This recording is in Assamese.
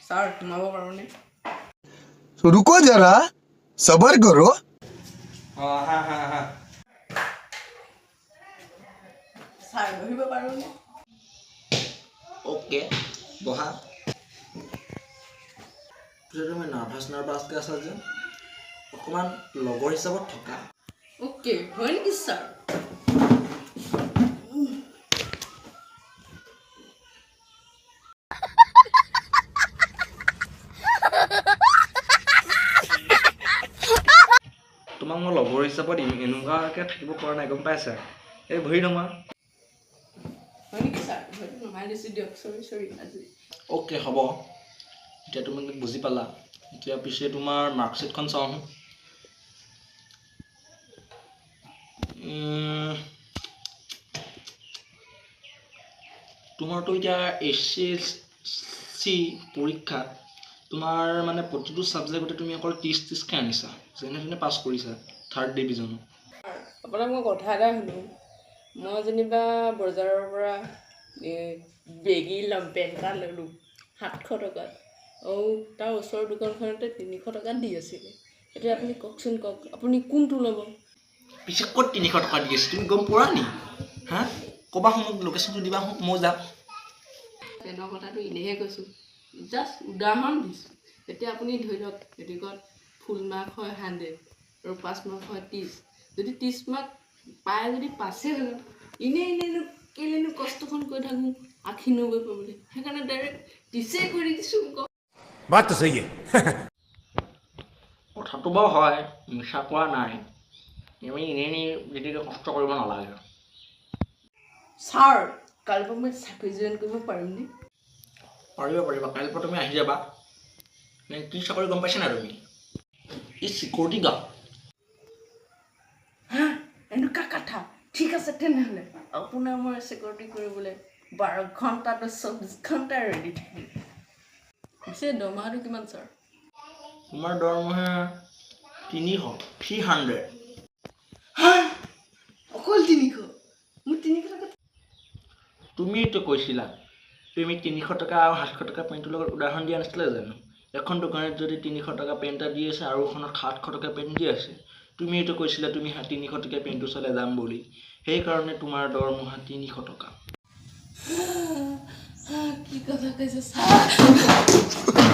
ছাৰ সোমাব পাৰোঁনে? रुको जरा सबर करो ছাৰ বহিব পাৰোঁনে? ওকে বহা তুমি নাৰ্ভাছকৈ আছা যে অকণমান লগৰ হিচাপত থকা অ'কে হয় নেকি ছাৰ? তোমাক মই লগৰ হিচাপত এনেকুৱাকৈ থাকিব পৰা নাই গম পাইছা এই ভৰি নমা হয় নেকি ছাৰ? হয়তো নমাই দিছোঁ দিয়ক চৰি আজি। অ'কে হ'ব এতিয়া তুমি বুজি পালা এতিয়া পিছে তোমাৰ মাৰ্কশ্বিটখন চাওঁ তোমাৰতো এতিয়া HSC পৰীক্ষাত তোমাৰ মানে প্ৰতিটো ছাবজেক্টতে তুমি অকল 30কৈ আনিছা যেনে তেনে পাছ কৰিছা 3rd ডিভিজন আপোনাক মই কথা এটা শুনো মই যেনিবা বজাৰৰ পৰা বেগী ল'ম পেণ্ট এটা ল'লোঁ 700 টকাত আৰু তাৰ ওচৰৰ দোকানখনতে 300 টকাত দি আছিলে এতিয়া আপুনি কওকচোন আপুনি কোনটো ল'ব? পিছে ক'ত 300 টকা দি আছে তুমি গম পোৱা নি হা ক'বা মোক লোকেশ্যনটো দিবা মই যাম পেনৰ কথাটো এনেহে কৈছোঁ জাষ্ট উদাহৰণ দিছোঁ এতিয়া আপুনি ধৰি লওক মেট্ৰিকত ফুল মাৰ্ক হয় 100 আৰু পাছ মাৰ্ক হয় 30 যদি 30 মাৰ্ক পায় যদি পাছেই হৈ গ'ল এনেইনো কেলেনো কষ্টখন কৰি থাকোঁ 80-90 পাবলৈ সেইকাৰণে ডাইৰেক্ট 30 কৰি দিছোঁ মোক बात तो सही है কথাটো বাৰু হয় মিছা কোৱা নাই আমি এনেই যেতিয়াকৈ কষ্ট কৰিব নালাগে ছাৰ কালিৰ পৰা মই চাকৰি জইন কৰিব পাৰিমনে? পাৰিবা কাইলৈৰ পৰা তুমি আহি যাবা নে কি চাকৰি গম পাইছা নাই তুমি ই চিকিউৰিটি গাৰ্ড হা এনেকুৱা কথা ঠিক আছে তেনেহ'লে আপোনাৰ মই চিকিউৰিটি কৰিবলৈ 12 ঘণ্টাটো 24 ঘণ্টা ৰেডি থাকিম পিছে দৰমহাটো কিমান ছাৰ? তোমাৰ দৰমহা 300 অকল 300 মোৰ 300 টকা তুমিতো কৈছিলা তুমি 300 টকা আৰু 700 টকা পেণ্টৰ লগত উদাহৰণ দিয়া নাছিলে জানো এখন দোকানত যদি 300 টকা পেণ্ট এটা দি আছে আৰু এখনত 700 টকা পেণ্ট দি আছে তুমিতো কৈছিলা তুমি 300 টকা পেণ্টটো চলাই যাম বুলি সেইকাৰণে তোমাৰ দৰমহা 300 টকা কি কথা কৈছে ছাৰ